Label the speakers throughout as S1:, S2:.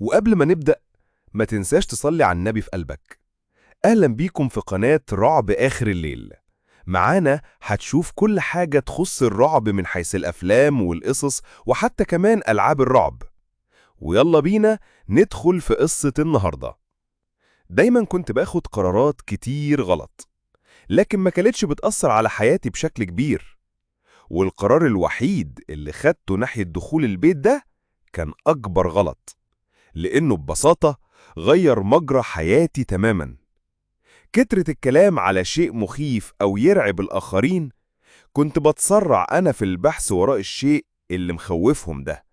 S1: وقبل ما نبدأ، ما تنساش تصلي على النبي في قلبك. أهلا بيكم في قناة رعب آخر الليل. معانا هتشوف كل حاجة تخص الرعب من حيث الأفلام والقصص وحتى كمان ألعاب الرعب. ويلا بينا ندخل في قصة النهاردة. دايما كنت باخد قرارات كتير غلط، لكن ما كانتش بتأثر على حياتي بشكل كبير. والقرار الوحيد اللي خدته ناحية دخول البيت ده كان أكبر غلط، لأنه ببساطة غير مجرى حياتي تماما. كترة الكلام على شيء مخيف أو يرعب الآخرين، كنت بتسرع أنا في البحث وراء الشيء اللي مخوفهم ده.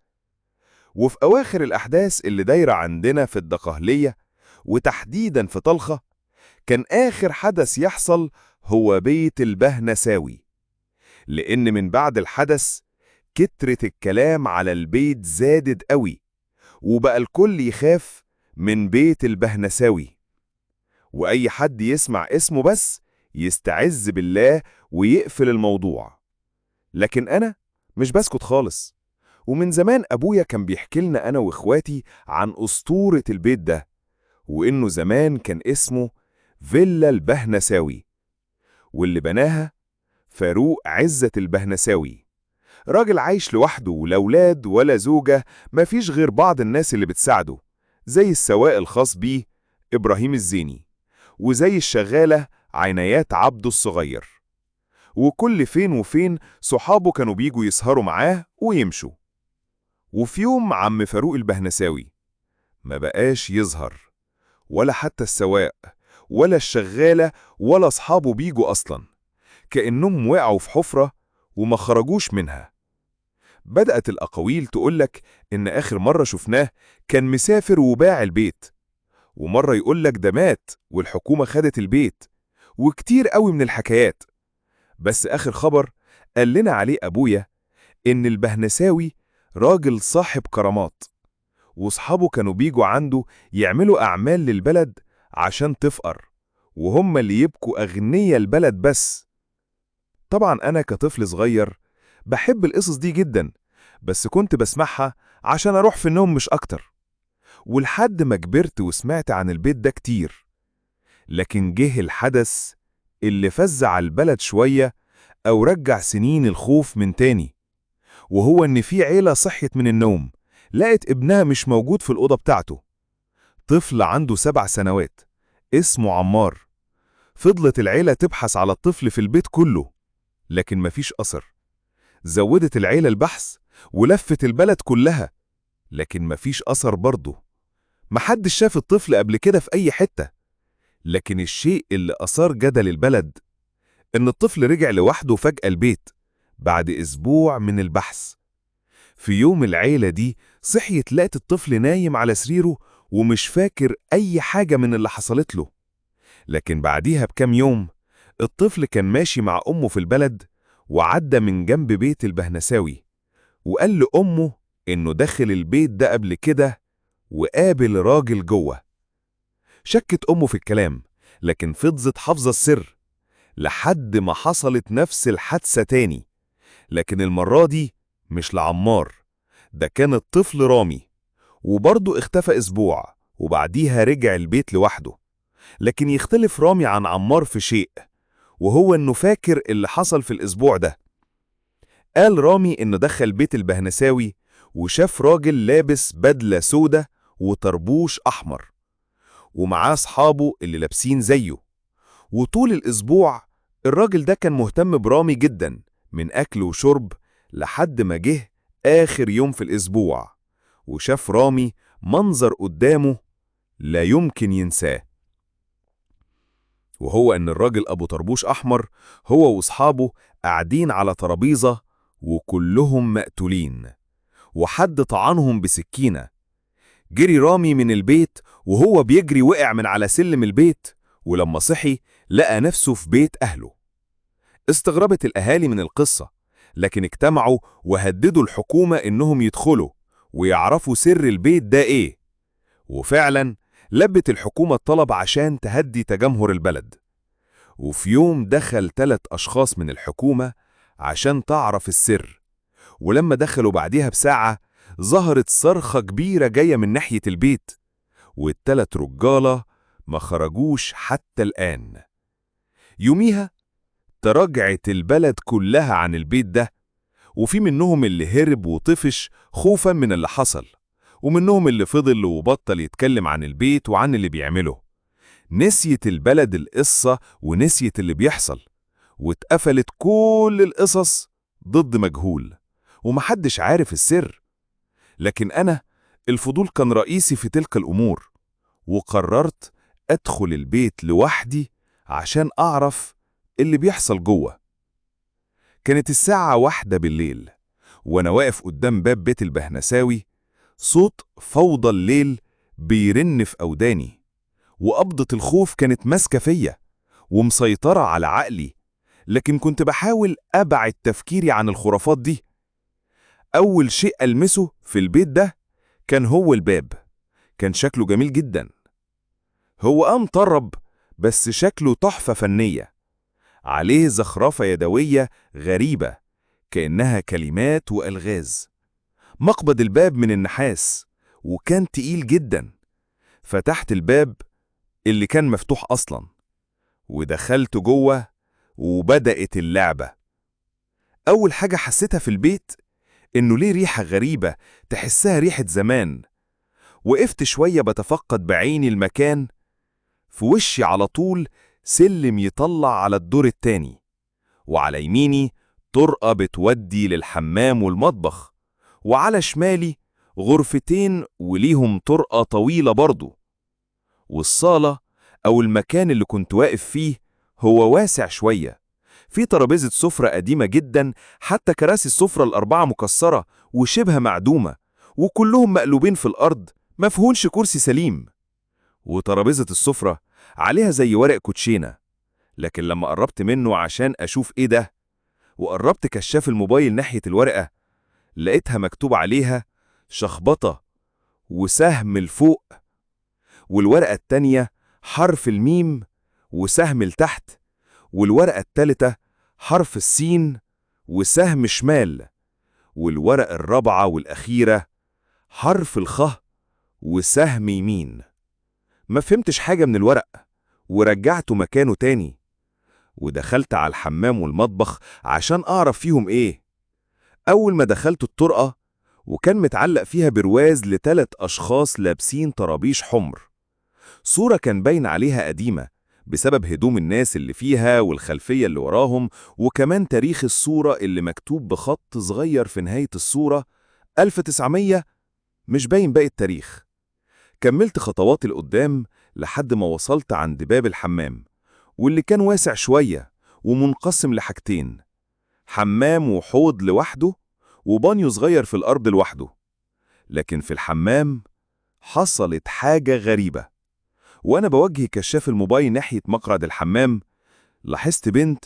S1: وفي أواخر الأحداث اللي دايرة عندنا في الدقهلية وتحديدا في طلخة، كان آخر حدث يحصل هو بيت البهنساوي. لأن من بعد الحدث كترة الكلام على البيت زادت قوي، وبقى الكل يخاف من بيت البهنساوي، وأي حد يسمع اسمه بس يستعذ بالله ويقفل الموضوع. لكن أنا مش بسكت خالص، ومن زمان أبويا كان بيحكي لنا أنا وإخواتي عن أسطورة البيت ده، وإنه زمان كان اسمه فيلا البهنساوي، واللي بناها فاروق عزت البهنساوي، راجل عايش لوحده ولا أولاد ولا زوجة، مفيش غير بعض الناس اللي بتساعده، زي السواق الخاص بيه إبراهيم الزيني، وزي الشغالة عنايات عبده الصغير. وكل فين وفين صحابه كانوا بيجوا يسهروا معاه ويمشوا. وفي يوم عم فاروق البهنساوي ما بقاش يظهر، ولا حتى السواق ولا الشغالة ولا أصحابه بيجوا أصلا، كأنهم وقعوا في حفرة وما خرجوش منها. بدأت الأقاويل تقولك إن آخر مرة شفناه كان مسافر وباع البيت، ومرة يقولك ده مات والحكومة خدت البيت، وكتير قوي من الحكايات. بس آخر خبر قال لنا عليه أبويا إن البهنساوي راجل صاحب كرامات، وصحابه كانوا بيجوا عنده يعملوا أعمال للبلد عشان تفقر، وهم اللي يبقوا أغنية البلد بس. طبعا أنا كطفل صغير بحب القصص دي جدا، بس كنت بسمعها عشان أروح في النوم مش أكتر. ولحد ما كبرت وسمعت عن البيت ده كتير، لكن جه الحدث اللي فزع البلد شوية أو رجع سنين الخوف من تاني، وهو إن في عيلة صحيت من النوم لقت ابنها مش موجود في الأوضة بتاعته. طفل عنده 7 سنوات اسمه عمار. فضلت العيلة تبحث على الطفل في البيت كله، لكن مفيش أثر. زودت العيلة البحث ولفت البلد كلها، لكن مفيش أثر برضه. محدش شاف الطفل قبل كده في أي حتة. لكن الشيء اللي أثار جدل البلد إن الطفل رجع لوحده فجأة البيت بعد أسبوع من البحث. في يوم العيلة دي صحيت لقت الطفل نايم على سريره ومش فاكر أي حاجة من اللي حصلت له. لكن بعديها بكام يوم الطفل كان ماشي مع أمه في البلد، وعدى من جنب بيت البهنساوي، وقال لأمه إنه دخل البيت ده قبل كده وقابل راجل جوه. شكت أمه في الكلام، لكن فضلت حافظة السر لحد ما حصلت نفس الحادثة تاني، لكن المرة دي مش لعمار، ده كان الطفل رامي، وبرضه اختفى أسبوع وبعديها رجع البيت لوحده. لكن يختلف رامي عن عمار في شيء، وهو إنه فاكر اللي حصل في الأسبوع ده. قال رامي إنه دخل بيت البهنساوي وشاف راجل لابس بدلة سودة وطربوش أحمر، ومعاه أصحابه اللي لابسين زيه. وطول الأسبوع الراجل ده كان مهتم برامي جدا، من أكل وشرب، لحد ما جه آخر يوم في الأسبوع وشاف رامي منظر قدامه لا يمكن ينساه، وهو إن الراجل أبو طربوش أحمر هو وأصحابه قاعدين على ترابيزة وكلهم مقتولين، وحد طعنهم بسكينة. جري رامي من البيت وهو بيجري وقع من على سلم البيت، ولما صحي لقى نفسه في بيت أهله. استغربت الأهالي من القصة، لكن اجتمعوا وهددوا الحكومة إنهم يدخلوا ويعرفوا سر البيت ده إيه. وفعلا لبت الحكومة الطلب عشان تهدي تجمهر البلد. وفي يوم دخل 3 أشخاص من الحكومة عشان تعرف السر، ولما دخلوا بعديها بساعة ظهرت صرخة كبيرة جاية من ناحية البيت، والتلات رجالة ما خرجوش حتى الآن. يوميها تراجعت البلد كلها عن البيت ده، وفي منهم اللي هرب وطفش خوفا من اللي حصل، ومنهم اللي فضل وبطل يتكلم عن البيت وعن اللي بيعمله. نسيت البلد القصة ونسيت اللي بيحصل، واتقفلت كل القصص ضد مجهول، ومحدش عارف السر. لكن أنا الفضول كان رئيسي في تلك الأمور، وقررت أدخل البيت لوحدي عشان أعرف اللي بيحصل جوه. كانت الساعة 1 بالليل، وأنا واقف قدام باب بيت البهنساوي. صوت فوضى الليل بيرن في أوداني، وقبضة الخوف كانت ماسكة فيا ومسيطرة على عقلي، لكن كنت بحاول أبعد تفكيري عن الخرافات دي. أول شيء ألمسه في البيت ده كان هو الباب. كان شكله جميل جدا، هو مطرب بس شكله تحفة فنية، عليه زخرفة يدوية غريبة كأنها كلمات وألغاز. مقبض الباب من النحاس وكان تقيل جدا. فتحت الباب اللي كان مفتوح أصلا ودخلت جوه، وبدأت اللعبة. أول حاجة حسيتها في البيت إنه ليه ريحة غريبة تحسها ريحة زمان. وقفت شوية بتفقد بعيني المكان. في وشي على طول سلم يطلع على الدور التاني، وعلى يميني طرقة بتودي للحمام والمطبخ، وعلى شمالي غرفتين وليهم طرقة طويلة برضو. والصالة أو المكان اللي كنت واقف فيه هو واسع شوية، في ترابيزة سفرة قديمة جدا، حتى كراسي السفرة الأربعة مكسرة وشبه معدومة، وكلهم مقلوبين في الأرض، مفهولش كرسي سليم. وترابيزة السفرة عليها زي ورق كوتشينة، لكن لما قربت منه عشان أشوف إيه ده، وقربت كشاف الموبايل ناحية الورقة، لقيتها مكتوب عليها شخبطة وسهم لفوق، والورقة التانية حرف الميم وسهم لتحت، والورقة التالتة حرف السين وسهم شمال، والورقة الرابعة والأخيرة حرف الخ وسهم يمين. ما فهمتش حاجة من الورق ورجعته مكانه تاني، ودخلت على الحمام والمطبخ عشان أعرف فيهم إيه. أول ما دخلت الطرقة وكان متعلق فيها برواز ل3 أشخاص لابسين طرابيش حمر. صورة كان باين عليها قديمة بسبب هدوم الناس اللي فيها والخلفية اللي وراهم، وكمان تاريخ الصورة اللي مكتوب بخط صغير في نهاية الصورة 1900، مش باين باقي التاريخ. كملت خطواتي لقدام لحد ما وصلت عند باب الحمام، واللي كان واسع شوية ومنقسم لحاجتين: حمام وحوض لوحده، وبانيو صغير في الأرض لوحده. لكن في الحمام حصلت حاجة غريبة. وأنا بوجه كشاف الموبايل ناحية مقعد الحمام، لاحظت بنت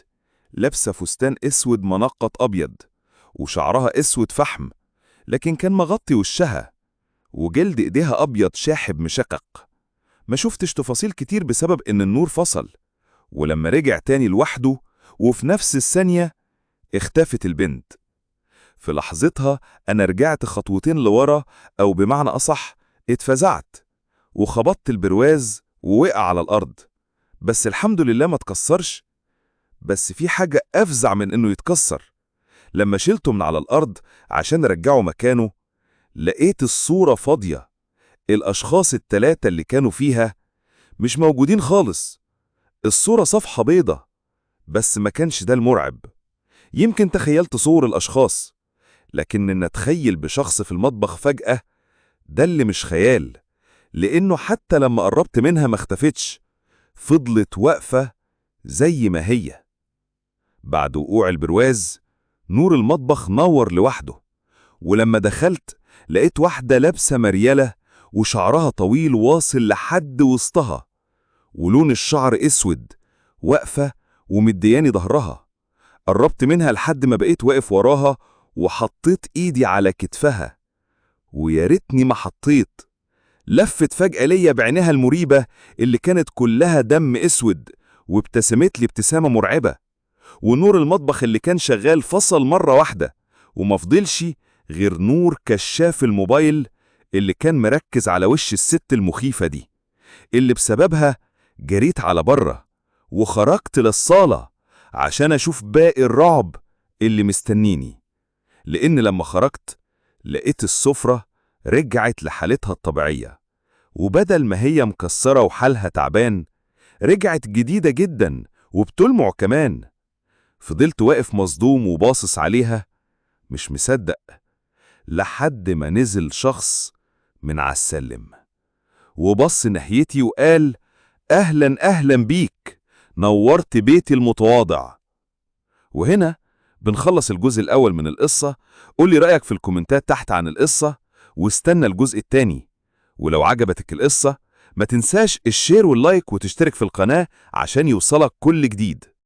S1: لابسة فستان أسود منقط أبيض، وشعرها أسود فحم، لكن كان مغطي وشها، وجلد إيديها أبيض شاحب مشقق. ما شفتش تفاصيل كتير بسبب إن النور فصل. ولما رجع تاني لوحده وفي نفس الثانية اختفت البنت. في لحظتها أنا رجعت خطوتين لورا، أو بمعنى أصح اتفزعت، وخبطت البرواز ووقع على الأرض. بس الحمد لله ما اتكسرش. بس في حاجة أفزع من إنه يتكسر. لما شلته من على الأرض عشان أرجعه مكانه، لقيت الصورة فاضية. الأشخاص ال3 اللي كانوا فيها مش موجودين خالص. الصورة صفحة بيضة. بس ما كانش ده المرعب. يمكن تخيلت صور الأشخاص، لكن إن أتخيل بشخص في المطبخ فجأة، ده اللي مش خيال، لأنه حتى لما قربت منها ما اختفتش، فضلت واقفة زي ما هي. بعد وقوع البرواز نور المطبخ نور لوحده، ولما دخلت لقيت واحدة لابسة مريالة وشعرها طويل واصل لحد وسطها، ولون الشعر اسود، واقفة ومدياني ظهرها. قربت منها لحد ما بقيت واقف وراها، وحطيت ايدي على كتفها، ويا ريتني ما حطيت. لفت فجأة ليا بعينها المريبة اللي كانت كلها دم اسود، وابتسمت لي ابتسامة مرعبة. ونور المطبخ اللي كان شغال فصل مرة واحدة، وما فضلش غير نور كشاف الموبايل اللي كان مركز على وش الست المخيفة دي، اللي بسببها جريت على بره وخرجت للصالة عشان أشوف باقي الرعب اللي مستنيني. لأن لما خرجت لقيت السفرة رجعت لحالتها الطبيعية، وبدل ما هي مكسرة وحالها تعبان رجعت جديدة جدا وبتلمع كمان. فضلت واقف مصدوم وباصص عليها مش مصدق، لحد ما نزل شخص من على السلم وبص ناحيتي وقال: أهلا أهلا بيك، نورت بيتي المتواضع. وهنا بنخلص الجزء الأول من القصة. قولي رأيك في الكومنتات تحت عن القصة، واستنى الجزء التاني. ولو عجبتك القصة ما تنساش الشير واللايك وتشترك في القناة عشان يوصلك كل جديد.